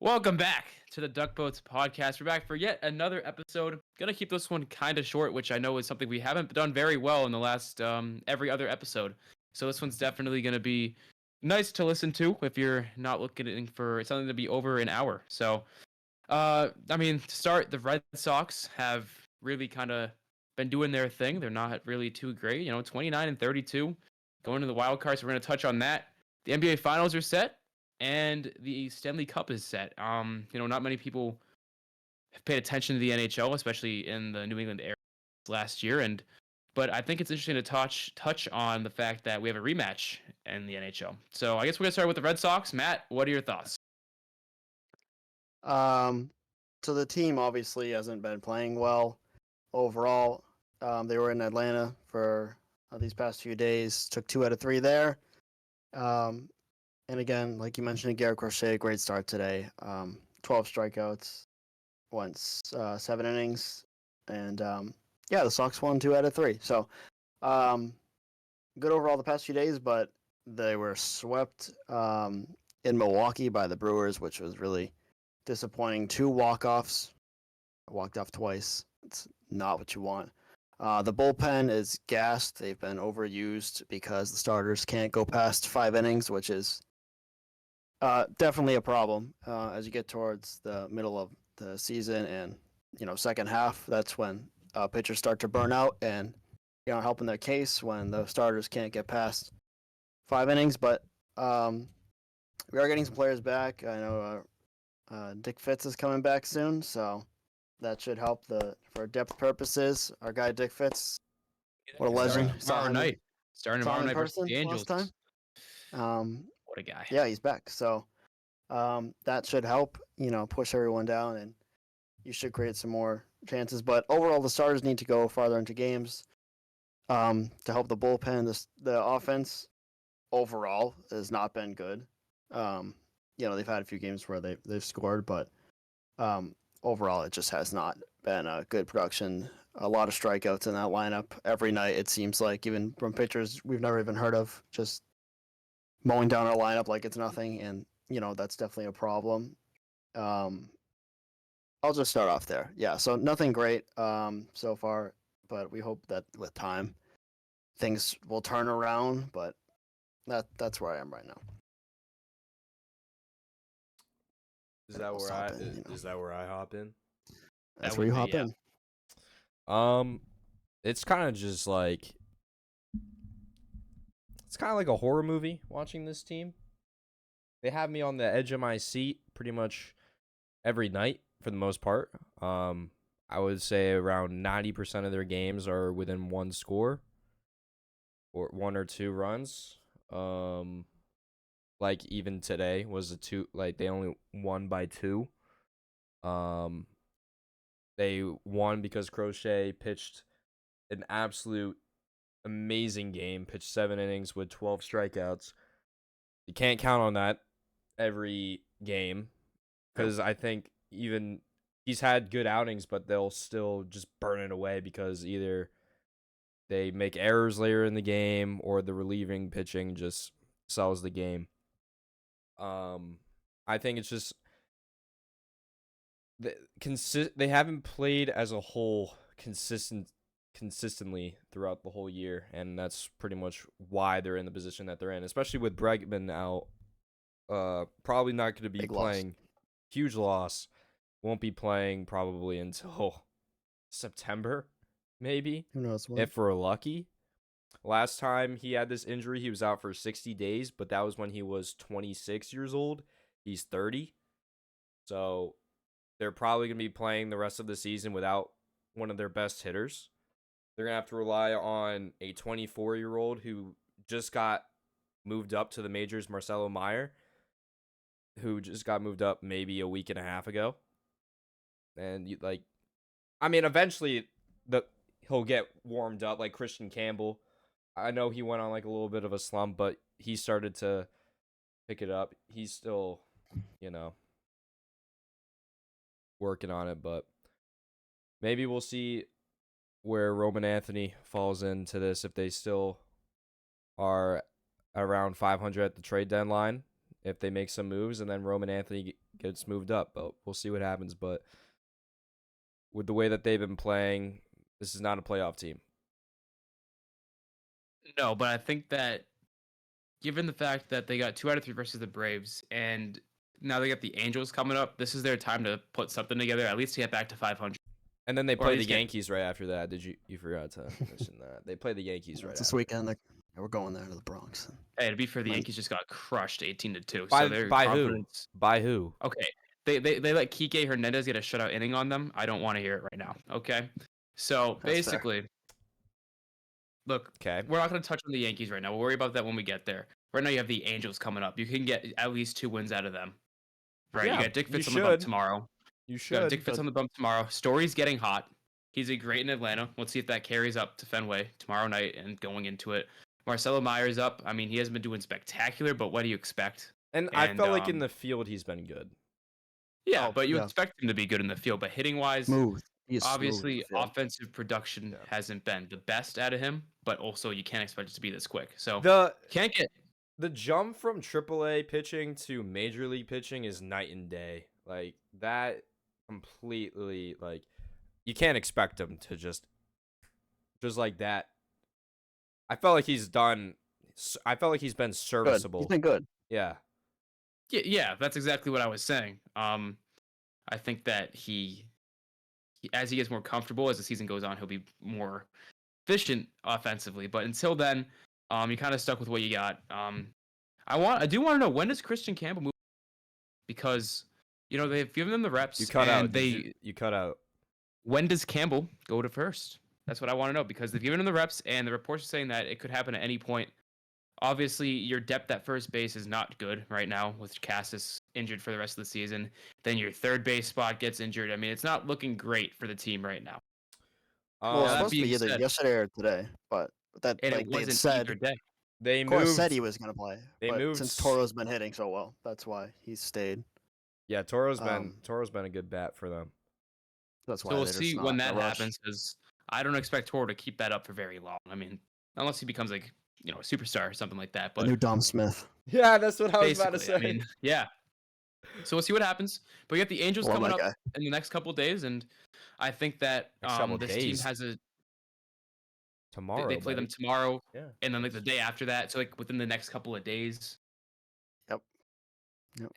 Welcome back to the Duck Boats podcast. We're back for yet another episode. Gonna keep this one kind of short, which I know is something we haven't done very well in the last every other episode. So this one's definitely gonna be nice to listen to if you're not looking for something to be over an hour. So, to start, the Red Sox have really kind of been doing their thing. They're not really too great, 29-32, going to the wild cards. We're gonna touch on that. The NBA Finals are set and the Stanley Cup is set. Not many people have paid attention to the NHL, especially in the New England area last year. But I think it's interesting to touch on the fact that we have a rematch in the NHL. So I guess we're gonna start with the Red Sox. Matt, what are your thoughts? Um, so the team obviously hasn't been playing well overall. They were in Atlanta for these past few days. Took 2 out of 3 there. And again, like you mentioned, Garrett Crochet, great start today. 12 strikeouts, went 7 innings, and the Sox won 2 out of 3. So good overall the past few days, but they were swept in Milwaukee by the Brewers, which was really disappointing. 2 walk-offs. I walked off twice. It's not what you want. The bullpen is gassed. They've been overused because the starters can't go past 5 innings, which is definitely a problem as you get towards the middle of the season and second half. That's when pitchers start to burn out and helping their case when the starters can't get past 5 innings. But we are getting some players back. I know Dick Fitz is coming back soon, so that should help for depth purposes. Our guy Dick Fitz, what a legend! Starting tomorrow night versus person the Angels. last time. What a guy! Yeah, he's back. So that should help. Push everyone down, and you should create some more chances. But overall, the starters need to go farther into games to help the bullpen. The offense overall has not been good. They've had a few games where they've scored, but overall, it just has not been a good production. A lot of strikeouts in that lineup every night. It seems like, even from pitchers we've never even heard of, just mowing down our lineup like it's nothing, and that's definitely a problem. I'll just start off there. Yeah, so nothing great so far, but we hope that with time things will turn around. But that's where I am right now. Is that where I hop in? That's where you hop in. It's kind of just like a horror movie watching this team. They have me on the edge of my seat pretty much every night for the most part. I would say around 90% of their games are within one score or 1 or 2 runs. Like even today was a 2, like they only won by 2. They won because Crochet pitched an absolute amazing game, pitched 7 innings with 12 strikeouts. You can't count on that every game because I think even he's had good outings, but they'll still just burn it away because either they make errors later in the game or the relieving pitching just sells the game. I think it's just they haven't played as a whole consistently throughout the whole year, and that's pretty much why they're in the position that they're in, especially with Bregman out. Probably not going to be playing. Huge loss. Won't be playing probably until September, maybe. Who knows what? If we're lucky. Last time he had this injury, he was out for 60 days, but that was when he was 26 years old. He's 30. So they're probably going to be playing the rest of the season without one of their best hitters. They're going to have to rely on a 24-year-old who just got moved up to the majors, Marcelo Meyer, who just got moved up maybe a week and a half ago. And eventually he'll get warmed up like Christian Campbell. I know he went on like a little bit of a slump, but he started to pick it up. He's still, working on it, but maybe we'll see where Roman Anthony falls into this, if they still are around 500 at the trade deadline, if they make some moves, and then Roman Anthony gets moved up. But we'll see what happens. But with the way that they've been playing, this is not a playoff team. No, but I think that given the fact that they got 2 out of 3 versus the Braves, and now they got the Angels coming up, this is their time to put something together, at least to get back to 500. And then they Or at play the least get- Yankees right after that. You forgot to mention that. They play the Yankees right It's this after. weekend. We're going there to the Bronx. Hey, to be fair, the Might- Yankees just got crushed 18-2. By, So their by who? confidence. By who? Okay, they let Kike Hernandez get a shutout inning on them. I don't want to hear it right now. Okay, so That's fair. basically, look, Okay. we're not going to touch on the Yankees right now. We'll worry about that when we get there. Right now, you have the Angels coming up. You can get at least 2 wins out of them. Right, Yeah, you got Dick you Fitz on the bump should. tomorrow. You You got should. Dick Fitz on the bump tomorrow. Story's getting hot. He's a great in Atlanta. Let's see if that carries up to Fenway tomorrow night and going into it. Marcelo Meyer's up. I mean, he hasn't been doing spectacular, but what do you expect? And I felt like in um, the field he's been good. Yeah, Oh, but you yeah. expect him to be good in the field. But hitting wise, Smooth. He is smooth in obviously the field. offensive production Yeah. hasn't been the best out of him. But also, you can't expect it to be this quick. So The can't get. the jump from AAA pitching to Major League pitching is night and day. Like that completely like you can't expect him to just like that. I felt like he's been Good. serviceable. He's been good. Yeah. Yeah, that's exactly what I was saying. I think that as he gets more comfortable as the season goes on, he'll be more efficient offensively. But until then, you're kind of stuck with what you got. I do want to know, when does Christian Campbell move? Because they've given them the reps. You cut out. And You cut out. when does Campbell go to first? That's what I want to know, because they've given him the reps, and the reports are saying that it could happen at any point. Obviously, your depth at first base is not good right now, with Cassis injured for the rest of the season. Then your third base spot gets injured. I mean, it's not looking great for the team right now. Well, it's that supposed to be being either said- yesterday or today, but that And like it they wasn't said. either day. They Cora moved. said he was going to play, they but moved since s- Toro's been hitting so well, that's why he stayed. Yeah, Toro's Um, been a good bat for them. That's why So we'll they're see just when not that in a rush. happens, because I don't expect Toro to keep that up for very long. I mean, unless he becomes like a superstar or something like that. The But new Dom Smith. Yeah, that's what I was about to basically, say. I mean, yeah. So we'll see what happens. But you got the Angels Love coming that up guy. in the next couple of days, and I think that Next couple of this days. team has Tomorrow. they play them buddy. tomorrow, Yeah. and then like the day after that. So like within the next couple of days. Yep.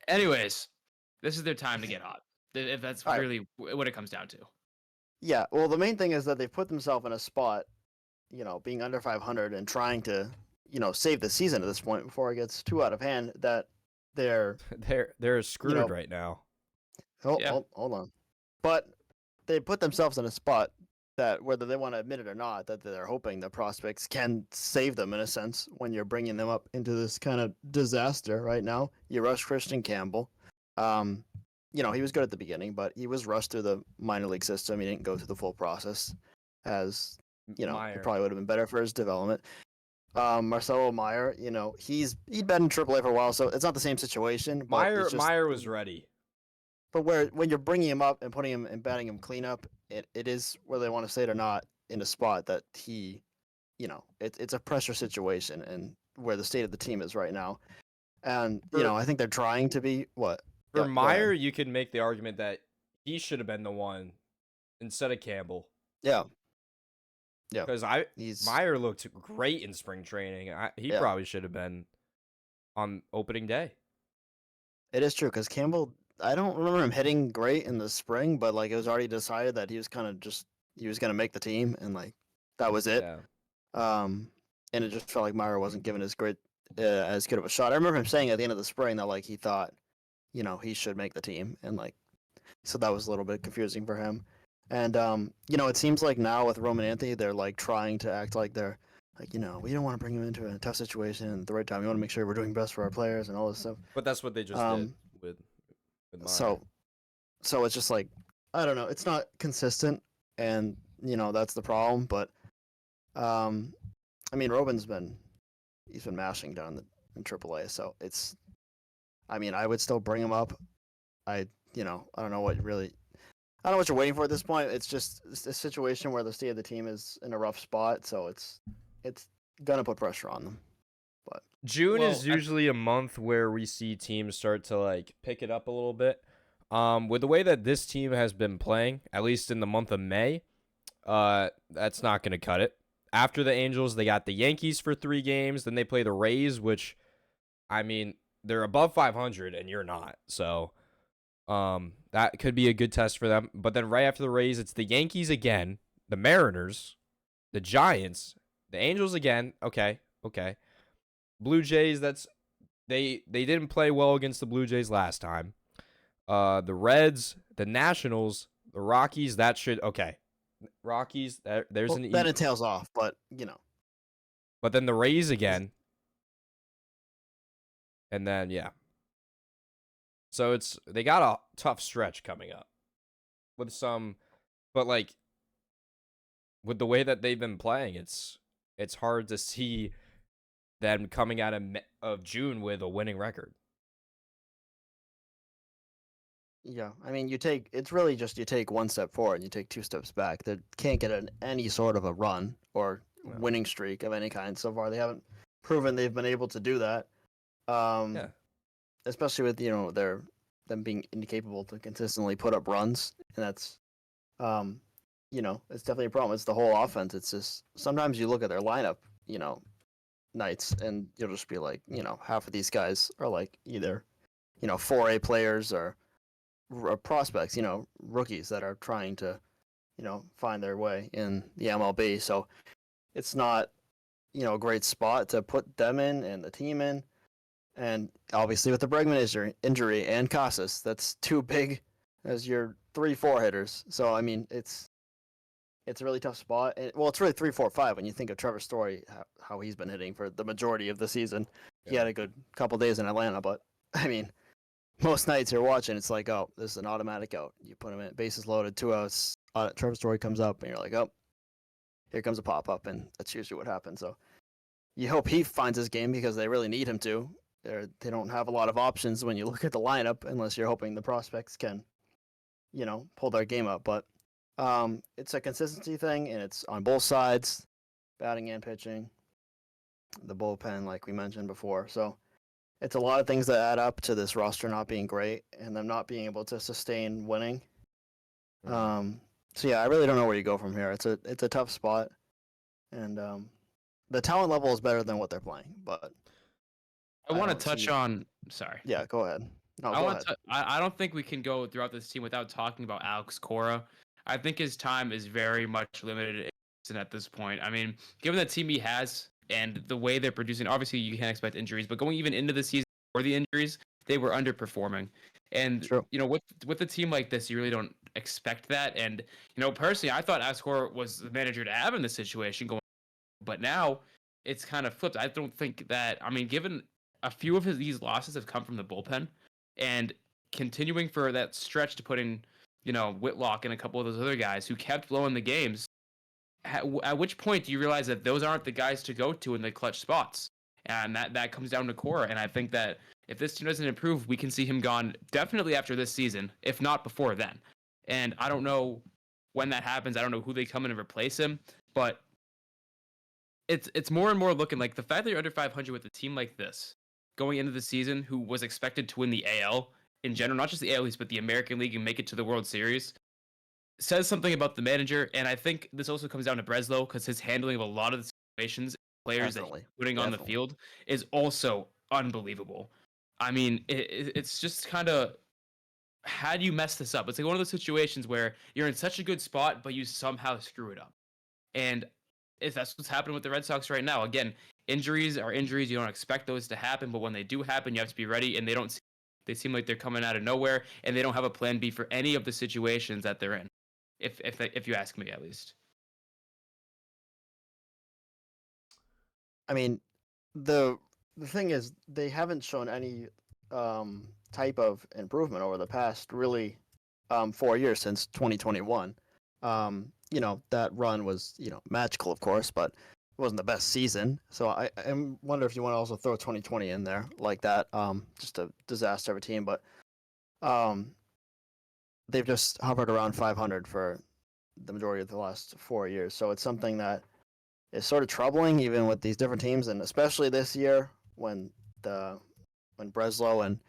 Anyways, this is their time to get hot. If that's All right. really what it comes down to. Yeah, well, the main thing is that they've put themselves in a spot, being under 500 and trying to, save the season at this point before it gets too out of hand, that they're They're screwed know, right now. Yeah. hold on. But they put themselves in a spot that, whether they want to admit it or not, that they're hoping the prospects can save them in a sense when you're bringing them up into this kind of disaster right now. You rush Christian Campbell. He was good at the beginning, but he was rushed through the minor league system. He didn't go through the full process, as Meyer. it probably would have been better for his development. Marcelo Meyer, he'd been in AAA for a while, so it's not the same situation. But it's just, Meyer was ready. But when you're bringing him up and putting him and batting him cleanup, it is, whether they want to say it or not, in a spot that he, it's a pressure situation, and where the state of the team is right now. And I think they're trying to be what. For Yeah, go Meyer, ahead. you can make the argument that he should have been the one instead of Campbell. Yeah. Because He's Meyer looked great in spring training. He Yeah. probably should have been on opening day. It is true, because Campbell, I don't remember him hitting great in the spring, but like it was already decided that he was kind of he was gonna make the team, and like that was it. Yeah. And it just felt like Meyer wasn't given as good of a shot. I remember him saying at the end of the spring that like he thought, he should make the team, and like so that was a little bit confusing for him. And it seems like now with Roman Anthony, they're like trying to act like they're like, we don't want to bring him into a tough situation at the right time. We want to make sure we're doing best for our players and all this stuff. But that's what they just did with Meyer. So it's just like, I don't know, it's not consistent, and that's the problem. But Robin's been mashing down in AAA, so it's, I would still bring him up. I don't know what you're waiting for at this point. It's just a situation where the state of the team is in a rough spot, so it's gonna put pressure on them. But June Well, is usually a month where we see teams start to like pick it up a little bit. With the way that this team has been playing, at least in the month of May, that's not going to cut it. After the Angels, they got the Yankees for 3 games. Then they play the Rays, which, I mean, they're above 500 and you're not. So, that could be a good test for them. But then right after the Rays, it's the Yankees again, the Mariners, the Giants, the Angels again. Okay. Blue Jays, they didn't play well against the Blue Jays last time. The Reds, the Nationals, the Rockies, that should okay. Rockies, there's an Then it tails off, but you know. But then the Rays again. And then yeah. So they got a tough stretch coming up. With some but like with the way that they've been playing, it's hard to see them coming out of June with a winning record. Yeah, I mean, it's really just you take one step forward and you take 2 steps back. They can't get any sort of a run or No. winning streak of any kind so far. They haven't proven they've been able to do that. Yeah. Especially with them being incapable to consistently put up runs, and that's it's definitely a problem. It's the whole offense. It's just sometimes you look at their lineup, nights, and you'll just be like, half of these guys are like either 4A players or prospects, rookies that are trying to, find their way in the MLB. So it's not, a great spot to put them in and the team in. And obviously with the Bregman injury and Casas, that's too big as your 3-4 hitters. So, I mean, it's a really tough spot. Well, it's really 3-4-5 when you think of Trevor Story, how he's been hitting for the majority of the season. He had a good couple days in Atlanta, but, I mean, most nights you're watching, it's like, oh, this is an automatic out. You put him in, bases loaded, 2 outs. Trevor Story comes up, and you're like, oh, here comes a pop up, and that's usually what happens. So you hope he finds his game because they really need him to. They don't have a lot of options when you look at the lineup, unless you're hoping the prospects can, pull their game up. But it's a consistency thing, and it's on both sides, batting and pitching. The bullpen, like we mentioned before, so. It's a lot of things that add up to this roster not being great and them not being able to sustain winning. So yeah, I really don't know where you go from here. It's a tough spot, and the talent level is better than what they're playing. But I want to touch on. Sorry. Yeah, go ahead. No, I go want ahead. I don't think we can go throughout this team without talking about Alex Cora. I think his time is very much limited at this point. I mean, given the team he has and the way they're producing, obviously you can't expect injuries, but going even into the season before the injuries, they were underperforming. And True. with a team like this, you really don't expect that. And personally, I thought Alex Cora was the manager to have in this situation going, but now it's kind of flipped. I don't think that. I mean, given a few of these losses have come from the bullpen, and continuing for that stretch to put in, Whitlock and a couple of those other guys who kept blowing the games. At which point do you realize that those aren't the guys to go to in the clutch spots? And that comes down to Cora. And I think that if this team doesn't improve, we can see him gone definitely after this season, if not before then. And I don't know when that happens. I don't know who they come in and replace him, but it's more and more looking like the fact that you're under 500 with a team like this going into the season, who was expected to win the AL in general, not just the AL East, but the American League and make it to the World Series, says something about the manager. And I think this also comes down to Breslow, because his handling of a lot of the situations, players that he's putting on the field is also unbelievable. I mean, it's just kind of, how do you mess this up? It's like one of those situations where you're in such a good spot, but you somehow screw it up. And if that's what's happening with the Red Sox right now, again, injuries are injuries. You don't expect those to happen, but when they do happen, you have to be ready. And they seem like they're coming out of nowhere, and they don't have a plan B for any of the situations that they're in. If you ask me, at least. I mean, the thing is, they haven't shown any type of improvement over the past really 4 years since 2021. That run was magical, of course, but it wasn't the best season. So I wonder if you want to also throw 2020 in there like that. Just a disaster of a team, but they've just hovered around 500 for the majority of the last 4 years. So it's something that is sort of troubling, even with these different teams, and especially this year when Breslow and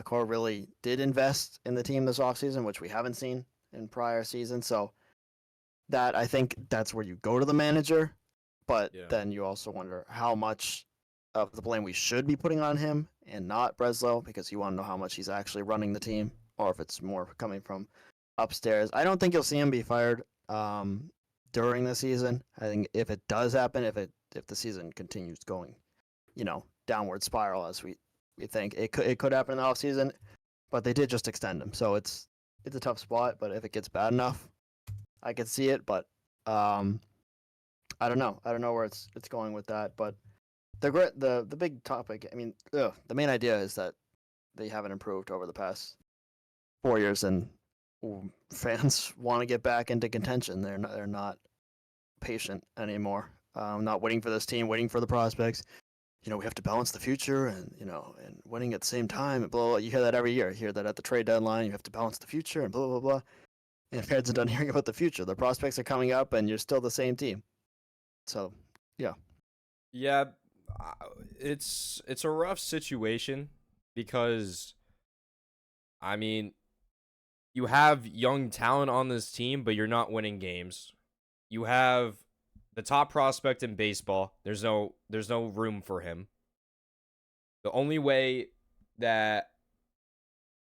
Core really did invest in the team this offseason, which we haven't seen in prior seasons. So that I think that's where you go to the manager, but Yeah. then you also wonder how much of the blame we should be putting on him and not Breslow, because you want to know how much he's actually running the team, or if it's more coming from upstairs. I don't think you'll see him be fired during the season. I think if it does happen, if the season continues going, downward spiral as we think it could happen in the off season, but they did just extend him, so it's a tough spot. But if it gets bad enough, I could see it. But I don't know. I don't know where it's going with that. But the big topic. I mean, the main idea is that they haven't improved over the past 4 years, and fans want to get back into contention. They're not patient anymore. Not waiting for this team, waiting for the prospects. We have to balance the future and winning at the same time. And blah, blah, blah. You hear that every year. You hear that at the trade deadline. You have to balance the future and blah, blah, blah. And fans are done hearing about the future. The prospects are coming up, and you're still the same team. So, yeah. Yeah, it's a rough situation because, I mean, you have young talent on this team, but you're not winning games. You have the top prospect in baseball. There's no room for him. The only way that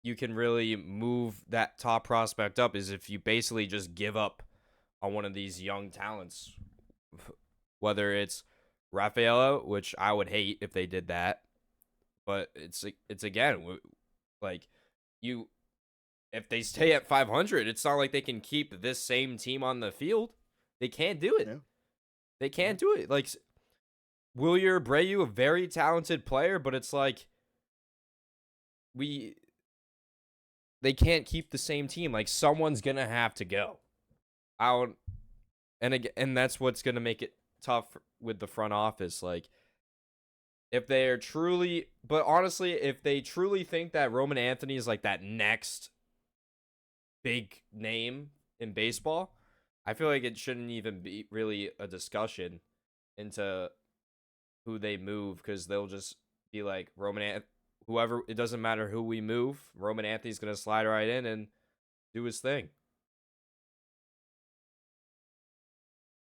you can really move that top prospect up is if you basically just give up on one of these young talents. Whether it's Rafaela, which I would hate if they did that, but it's again, like, if they stay at 500, it's not like they can keep this same team on the field. They can't do it. Yeah. They can't do it. Like, Wilyer Abreu, a very talented player, but it's like they can't keep the same team. Like, someone's gonna have to go out, and that's what's gonna make it tough with the front office. Like, if they are truly, but honestly, if they truly think that Roman Anthony is like that next big name in baseball, I feel like it shouldn't even be really a discussion into who they move, because they'll just be like, whoever, it doesn't matter who we move, Roman Anthony's gonna slide right in and do his thing.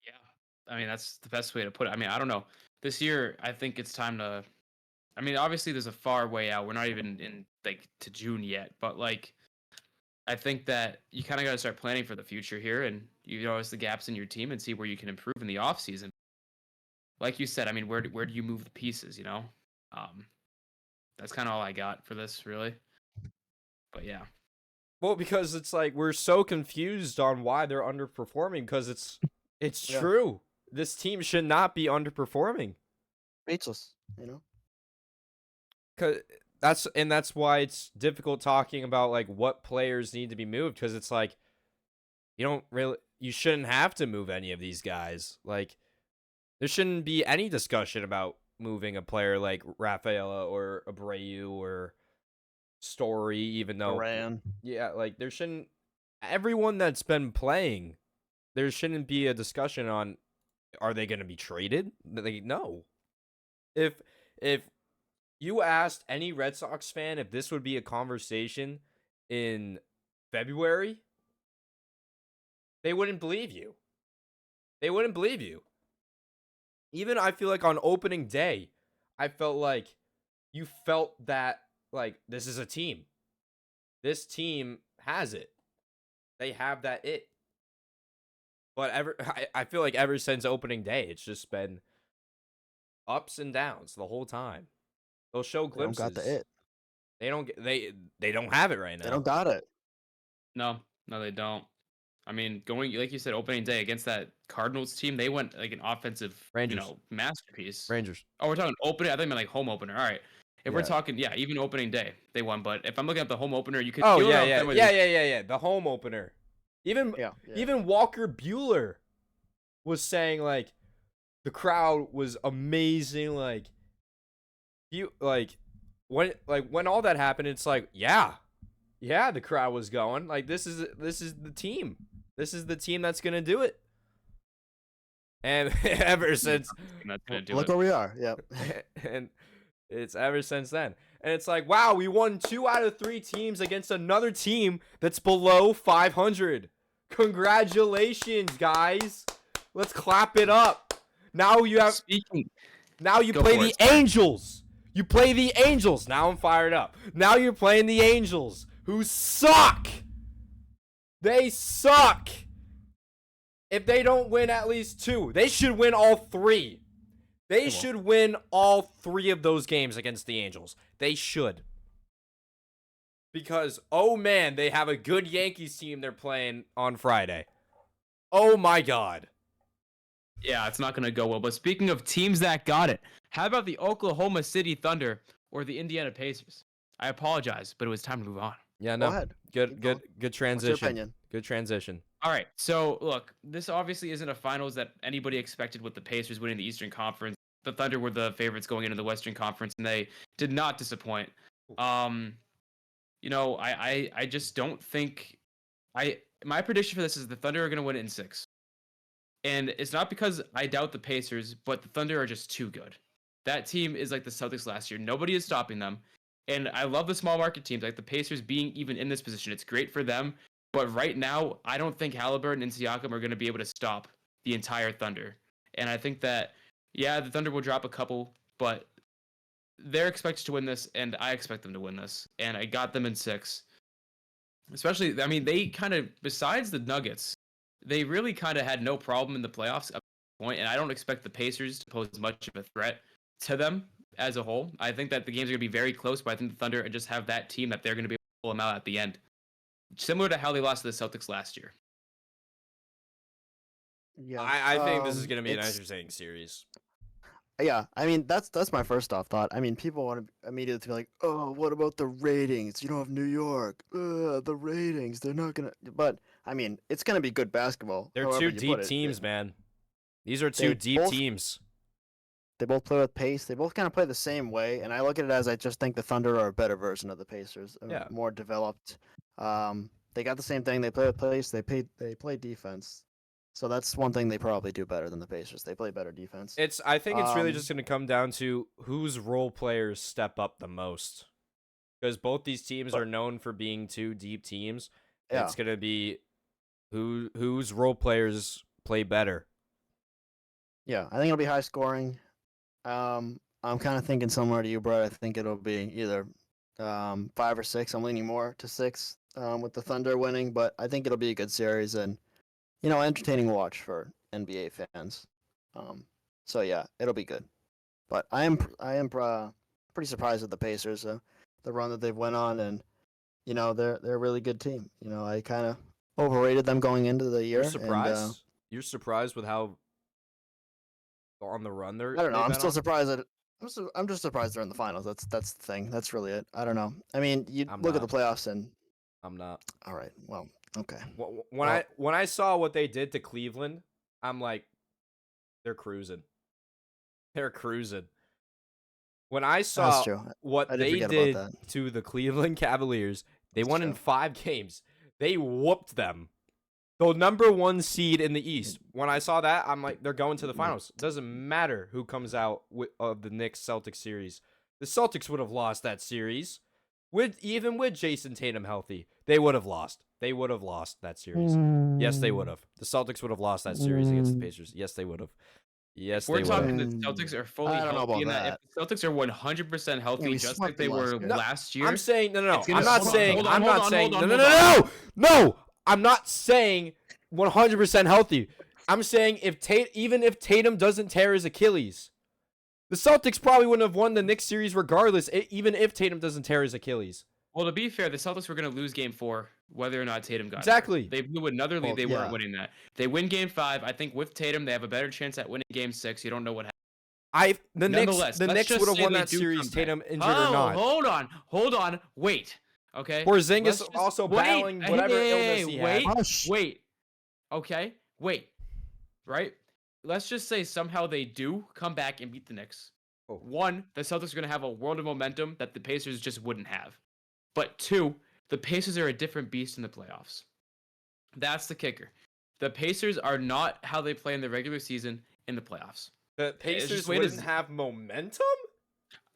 Yeah, I mean, that's the best way to put it. I mean, I don't know. This year, I think it's time to. I mean, obviously, there's a far way out. We're not even in to June yet, but I think that you kind of got to start planning for the future here, and you notice the gaps in your team and see where you can improve in the off season. Like you said, I mean, where do you move the pieces? That's kind of all I got for this, really. But yeah. Well, because it's like we're so confused on why they're underperforming, because it's Yeah. true. This team should not be underperforming. Speechless, That's why it's difficult talking about like what players need to be moved, because it's like you shouldn't have to move any of these guys. Like, there shouldn't be any discussion about moving a player like Rafaela or Abreu or Story, even though Duran. yeah, like everyone that's been playing, there shouldn't be a discussion on, are they going to be traded? No. If you asked any Red Sox fan if this would be a conversation in February, they wouldn't believe you. They wouldn't believe you. Even I feel like on opening day, I felt like you felt that, like, this is a team. This team has it. They have that it. But I feel like ever since opening day, it's just been ups and downs the whole time. They'll show glimpses. They don't got the it. They don't have it right now. They don't got it. No, they don't. I mean, going like you said, opening day against that Cardinals team, they went like an offensive, Rangers. masterpiece. Rangers. Oh, we're talking opening. I think I meant like home opener. All right. If we're Yeah. talking, even opening day, they won. But if I'm looking at the home opener, you could. Oh feel it yeah, out yeah, them with yeah. The home opener. Even Walker Buehler was saying like the crowd was amazing. Like when all that happened, it's like yeah, the crowd was going. Like this is the team. This is the team that's gonna do it. And ever since That's gonna do Look it. where we are. Yeah. and It's ever since then. And it's like, wow, we won 2 out of 3 teams against another team that's below 500. Congratulations, guys. Let's clap it up. Now you have Now you play the Angels. You play the Angels. Now I'm fired up. Now you're playing the Angels, who suck. They suck. If they don't win at least 2, they should win all 3. They should win all 3 of those games against the Angels. They should. Because, oh man, they have a good Yankees team they're playing on Friday. Oh my God. Yeah, it's not going to go well. But speaking of teams that got it, how about the Oklahoma City Thunder or the Indiana Pacers? I apologize, but it was time to move on. Yeah, no. Go ahead. Good transition. What's your opinion? Good transition. All right. So, look, this obviously isn't a finals that anybody expected with the Pacers winning the Eastern Conference. The Thunder were the favorites going into the Western Conference, and they did not disappoint. I just don't think my prediction for this is the Thunder are going to win it in 6. And it's not because I doubt the Pacers, but the Thunder are just too good. That team is like the Celtics last year. Nobody is stopping them. And I love the small market teams, like the Pacers being even in this position. It's great for them. But right now, I don't think Halliburton and Siakam are going to be able to stop the entire Thunder. And I think that, yeah, the Thunder will drop a couple, but they're expected to win this, and I expect them to win this. And I got them in 6. Especially, I mean, they kind of, besides the Nuggets, they really kind of had no problem in the playoffs up to this point, and I don't expect the Pacers to pose much of a threat to them as a whole. I think that the games are going to be very close, but I think the Thunder just have that team that they're going to be able to pull them out at the end. Similar to how they lost to the Celtics last year. Yeah, I think this is going to be an interesting series. Yeah, I mean that's my first off thought. I mean, people want to immediately be like, "Oh, what about the ratings? You don't have New York. The ratings. They're not gonna." But I mean, it's gonna be good basketball. They're however 2 you deep put it. teams, man. These are 2 deep teams. They both play with pace. They both kind of play the same way, and I look at it as I just think the Thunder are a better version of the Pacers. Yeah. More developed. They got the same thing. They play with pace. They play defense. So that's one thing they probably do better than the Pacers. They play better defense. I think it's really just going to come down to whose role players step up the most. Because both these teams are known for being 2 deep teams. Yeah. It's going to be whose role players play better. Yeah, I think it'll be high scoring. I'm kind of thinking similar to you, Brett. I think it'll be either 5 or 6. I'm leaning more to 6 with the Thunder winning, but I think it'll be a good series and entertaining watch for NBA fans. So yeah, it'll be good. But I am pretty surprised at the Pacers, the run that they've went on, and they're a really good team. I kind of overrated them going into the year. You're surprised? You're surprised with how on the run they're. I don't know. I'm still surprised that. I'm just surprised they're in the finals. That's the thing. That's really it. I don't know. I mean, you look at the playoffs and. I'm not. All right. Well. Okay. When I saw what they did to Cleveland, I'm like, they're cruising. They're cruising. When I saw what they did to the Cleveland Cavaliers, they won in 5 games. They whooped them. The number 1 seed in the East. When I saw that, I'm like, they're going to the finals. It doesn't matter who comes out of the Knicks-Celtics series. The Celtics would have lost that series. Even with Jason Tatum healthy, they would have lost. They would have lost that series. Yes, they would have. The Celtics would have lost that series against the Pacers. Yes, they would have. Yes, they would have. We're talking the Celtics are fully healthy. If the Celtics are 100% healthy, just like they were last year. I'm saying no. I'm not saying. I'm not saying. No. I'm not saying 100% healthy. I'm saying even if Tatum doesn't tear his Achilles, the Celtics probably wouldn't have won the Knicks series regardless, even if Tatum doesn't tear his Achilles. Well, to be fair, the Celtics were going to lose Game 4, whether or not Tatum got exactly. They blew another lead. They weren't winning that. They win Game 5. I think with Tatum, they have a better chance at winning Game 6. You don't know what happens. The Knicks would have won that series, Tatum injured or not. Hold on. Wait. Okay. Porzingis also battling whatever illness he had. Wait. Okay. Wait. Right? Let's just say somehow they do come back and beat the Knicks. 1, the Celtics are going to have a world of momentum that the Pacers just wouldn't have. But 2, the Pacers are a different beast in the playoffs. That's the kicker. The Pacers are not how they play in the regular season in the playoffs. The Pacers wouldn't have momentum?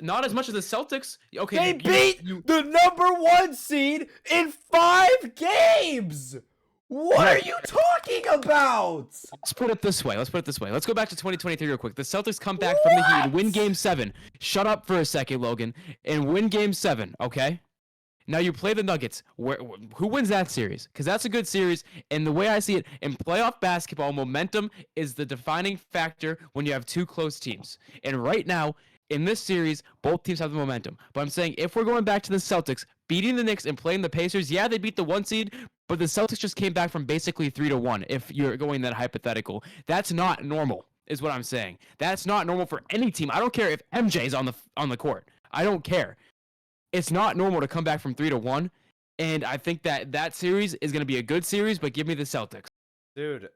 Not as much as the Celtics. Okay, They beat the #1 seed in 5 games. What are you talking about? Let's put it this way. Let's go back to 2023 real quick. The Celtics come back from the Heat and win Game 7. Shut up for a second, Logan, and win Game 7. Okay. Now you play the Nuggets. Who wins that series? Because that's a good series. And the way I see it, in playoff basketball, momentum is the defining factor when you have two close teams. And right now, in this series, both teams have the momentum. But I'm saying if we're going back to the Celtics, beating the Knicks and playing the Pacers, yeah, they beat the 1 seed, but the Celtics just came back from basically 3-1, if you're going that hypothetical. That's not normal, is what I'm saying. That's not normal for any team. I don't care if MJ's on the court. I don't care. It's not normal to come back from 3-1, and I think that series is going to be a good series, but give me the Celtics. Dude,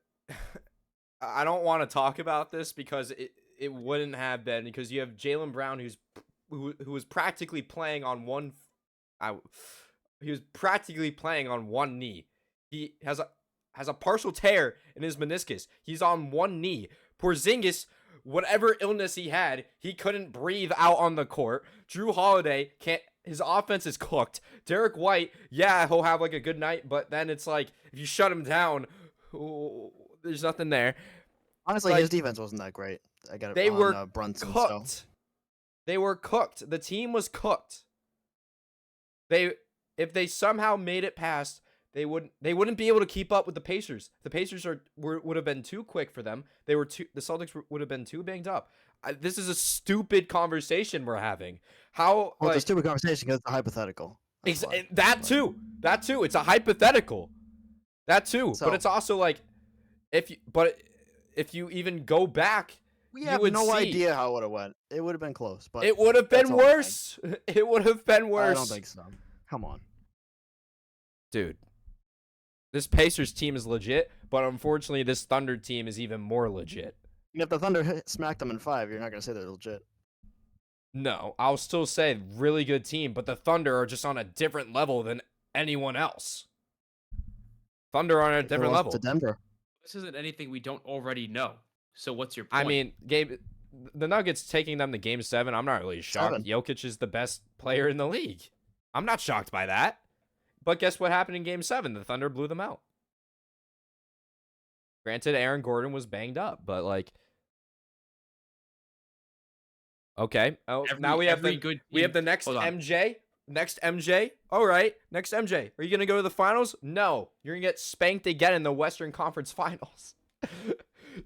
I don't want to talk about this because it wouldn't have been, because you have Jaylen Brown who was practically playing on one knee. He has a partial tear in his meniscus. He's on one knee. Porzingis, whatever illness he had, he couldn't breathe out on the court. Drew Holiday can't. His offense is cooked. Derek White, yeah, he'll have like a good night, but then it's like if you shut him down, there's nothing there. Honestly, like, his defense wasn't that great. I got it. They were Brunson, cooked. So. They were cooked. The team was cooked. If they somehow made it past, they wouldn't be able to keep up with the Pacers. The Pacers would have been too quick for them. The Celtics would have been too banged up. This is a stupid conversation we're having. How? Well, it's a stupid conversation because it's a hypothetical. That too. It's a hypothetical. That too. So, but it's also like, if you even go back, we have no idea how it would have went. It would have been close, but it would have been worse. It would have been worse. I don't think so. Come on, dude. This Pacers team is legit, but unfortunately, this Thunder team is even more legit. And if the Thunder smacked them in 5, you're not gonna say they're legit. No, I'll still say really good team, but the Thunder are just on a different level than anyone else. Thunder are on a different level. To Denver. This isn't anything we don't already know. So what's your point? I mean, the Nuggets taking them to Game 7, I'm not really shocked. 7. Jokic is the best player in the league. I'm not shocked by that. But guess what happened in Game 7? The Thunder blew them out. Granted, Aaron Gordon was banged up, but like, okay. Oh, now we have the next MJ. Next MJ. All right. Next MJ. Are you going to go to the finals? No. You're going to get spanked again in the Western Conference Finals.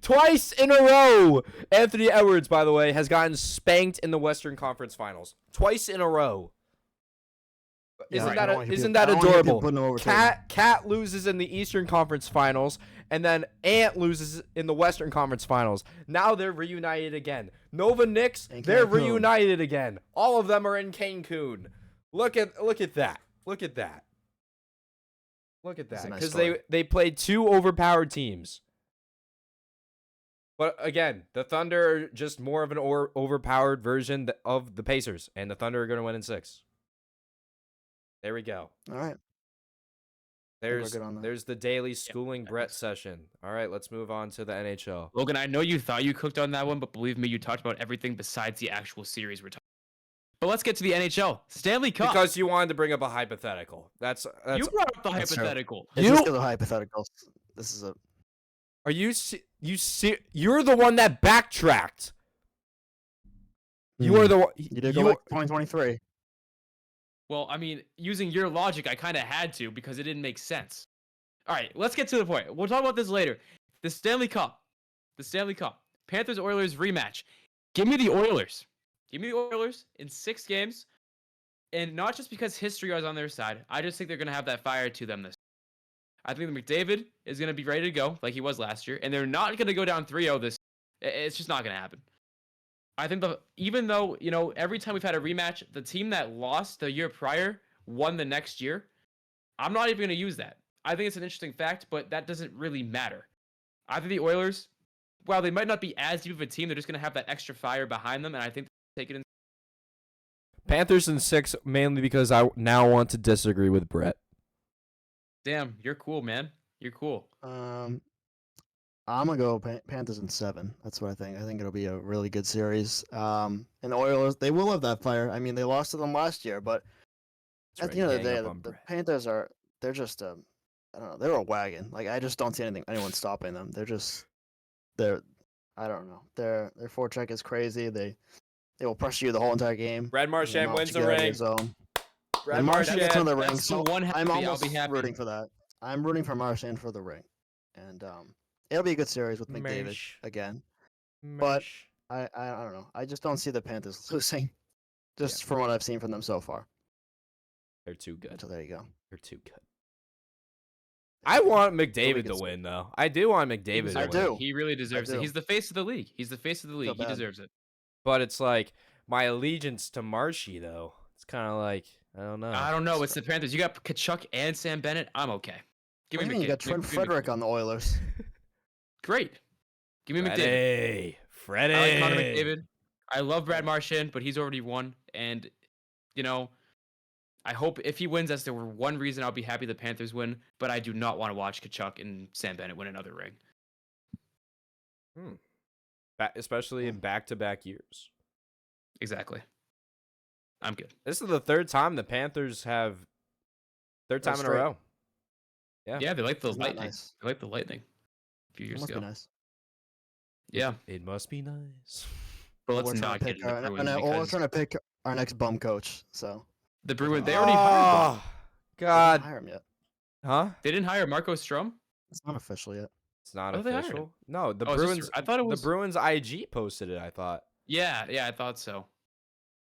Twice in a row. Anthony Edwards, by the way, has gotten spanked in the Western Conference Finals. Twice in a row. Isn't that adorable? Cat loses in the Eastern Conference Finals, and then Ant loses in the Western Conference Finals. Now they're reunited again. Nova Knicks, they're reunited again. All of them are in Cancun. Look at that. Look at that. Because they played two overpowered teams. But again, the Thunder are just more of an overpowered version of the Pacers, and the Thunder are going to win in 6. There we go. All right. There's the daily schooling Brett session. All right, let's move on to the NHL. Logan, I know you thought you cooked on that one, but believe me, you talked about everything besides the actual series we're talking about. But let's get to the NHL. Stanley Cup. Because you wanted to bring up a hypothetical. That's you brought up the hypothetical. It's just a hypothetical. This is a. Are you're the one that backtracked. You are the one. You did go back to 2023. Well, I mean, using your logic, I kind of had to because it didn't make sense. All right, let's get to the point. We'll talk about this later. The Stanley Cup. Panthers-Oilers rematch. Give me the Oilers. Give me the Oilers in 6 games. And not just because history is on their side. I just think they're going to have that fire to them this year. I think McDavid is going to be ready to go like he was last year. And they're not going to go down 3-0 this year. It's just not going to happen. I think even though, every time we've had a rematch, the team that lost the year prior won the next year. I'm not even going to use that. I think it's an interesting fact, but that doesn't really matter. I think the Oilers, while they might not be as deep of a team, they're just going to have that extra fire behind them, and I think they'll take it in. Panthers in 6, mainly because I now want to disagree with Brett. Damn, you're cool, man. You're cool. I'm gonna go Panthers in 7. That's what I think. I think it'll be a really good series. And the Oilers, they will have that fire. I mean, they lost to them last year, but That's at right. the end of the Gang day, up the, on the Brett. Panthers they're just I don't know, they're a wagon. Like I just don't see anyone stopping them. They're I don't know. Their forecheck is crazy. They will pressure you the whole entire game. Brad They will Marchand not let wins you a get out of your ring. zone. Brad And Marchand gets Marchand. another ring, That's the so one I'm happy. I'll almost be happy. rooting for that. I'm rooting for Marchand for the ring, and it'll be a good series with McDavid Marsh. again. But Marsh. I don't know. I just don't see the Panthers losing, Yeah. just from what I've seen from them so far. They're too good. So there you go. They're too good. I want It'll be a McDavid good to series. win, though. I do want He McDavid to deserves win. it. do. He really deserves it. do. He's the face of the league. He's the face of the league. He bad. deserves it. But it's like my allegiance to Marshy, though. It's kind of like, I don't know. I don't know. It's the Panthers. You got Kachuk and Sam Bennett. I'm okay. Give What do me you mean you got McDavid. Trent Frederick on the Oilers? Great. Give me McDavid. Freddie. I like Connor McDavid. I love Brad Marchand, but he's already won. And, you know, I hope if he wins, that's the one reason I'll be happy the Panthers win. But I do not want to watch Kachuk and Sam Bennett win another ring. Especially in back-to-back years. Exactly. I'm good. This is the third time the Panthers have third time in a straight. row. Yeah. Yeah, they like the Isn't that Lightning. nice? They like the Lightning a few It years must ago. be nice. Yeah, It must be nice. but We're let's trying not to get pick into our, Bruins we're because trying to pick our next bum coach. So the Bruins, they already hired one. Oh, they didn't God. hire him yet. Huh? They didn't hire Marco Strom? It's not official yet. It's not Oh, they hired him. official. No, the Oh, is this Bruins. I thought it was. The Bruins IG posted it. I thought. Yeah, I thought so.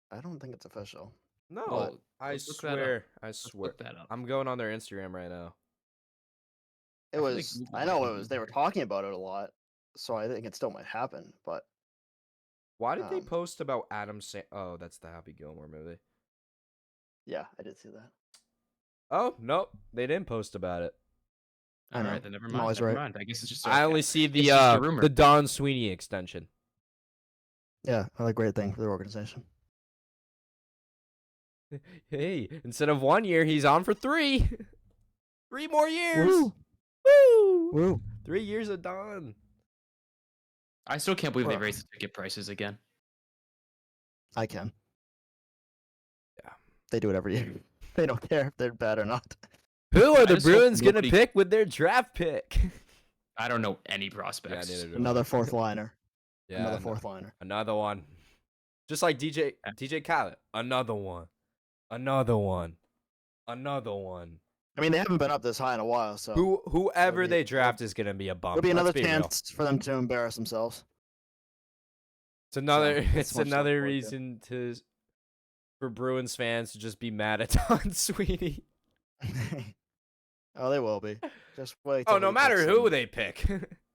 I don't think it's official. No, Well, I let's look that up. swear. I Let's swear. look that up. I'm going on their Instagram right now. It I feel like was. Google I might know be it was. They were easier. talking about it a lot, so I think it still might happen. But Why did they Um, post about Adam Oh, that's the Happy Gilmore movie. yeah, I did see that. Oh, nope. They didn't post about it. I All know. right, then never I'm mind. always Never right. mind. I guess it's just. I only see it's just a rumor. the Don Sweeney extension. Yeah, another great thing for their organization. Hey, instead of 1 year, he's on for 3. 3 more years. Woo! Woo! Woo! 3 years of Don. I still can't believe they Well- raised the ticket prices again. I can. Yeah. They do it every year. They don't care if they're bad or not. Who are the just hope Bruins gonna nobody- pick with their draft pick? I don't know any prospects. neither do I. Another fourth liner. Yeah, Another fourth liner. Another one. Just like DJ Khaled. Another one. Another one. Another one. I mean, they haven't been up this high in a while, so Whoever be- they draft is gonna be a bum. it'll be another Let's be real. chance for them to embarrass themselves. It's another. So, It's much to look another forward to. reason for Bruins fans to just be mad at Don Sweeney. Oh, they will be. Just wait. Oh, till no he matter picks who some- they pick.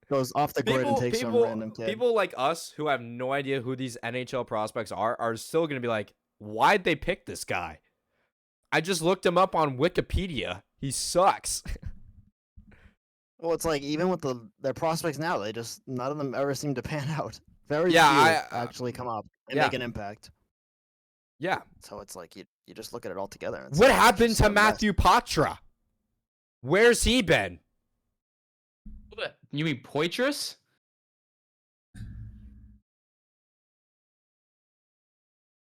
goes off the grid and takes some random kid. People like us who have no idea who these NHL prospects are still gonna be like, why'd they pick this guy? I just looked him up on Wikipedia. He sucks. Well, it's like even with their prospects now, they just none of them ever seem to pan out. Very Yeah, few actually come up and yeah. make an impact. Yeah. So it's like you just look at it all together. And What it's happened just to a mess. Matthew Patra? Where's he been? You mean Poitras?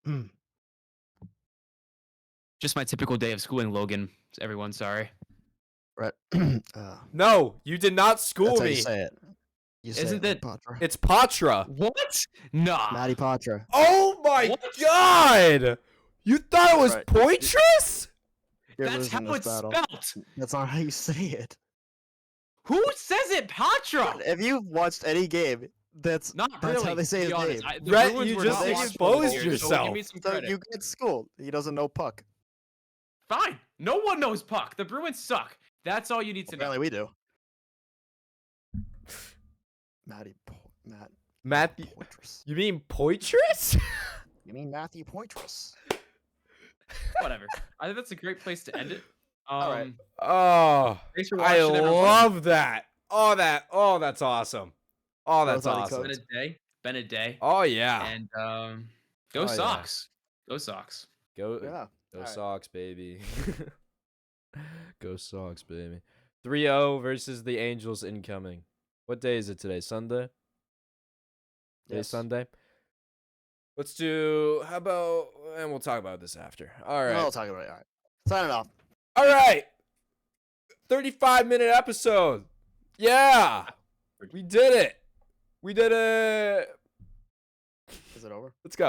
Hmm. Just my typical day of schooling, Logan. Everyone, sorry. Right. No, you did not That's school how you me. say it. You say Isn't it like it- Patra. It's Patra. What? Nah. Matty Patra. Oh my What? god! You thought it was Right. Poitras? You're That's losing how this it's battle. spelled. That's not how you say it. Who says it, Patra? If you've watched any game, that's Not that's really. how they say to his be honest. name. The Rhett, Bruins you were just not exposed watching this year, so yourself. give me some So credit. you get schooled. He doesn't know puck. Fine. No one knows puck. The Bruins suck. That's all you need to know. Apparently we do. Matt Matthew. Poitras. You mean Poitras? You mean Matthew Poitras? Whatever. I think that's a great place to end it. All right. Oh, Thanks for I watching, everyone. love that. Oh, that's awesome. Oh, that's Both on awesome. each Been a day. Oh yeah. And go Oh, yeah. Sox. Go Sox. Go Yeah. Alright. Sox, baby. Go Sox, baby. 3-0 versus the Angels incoming. What day is it today? Sunday? Today's Yes. Sunday. Let's do, how about, and we'll talk about this after. All right. I'll talk about it. All right. Signing off. All right. 35-minute episode. Yeah. We did it. We did it. Is it over? Let's go.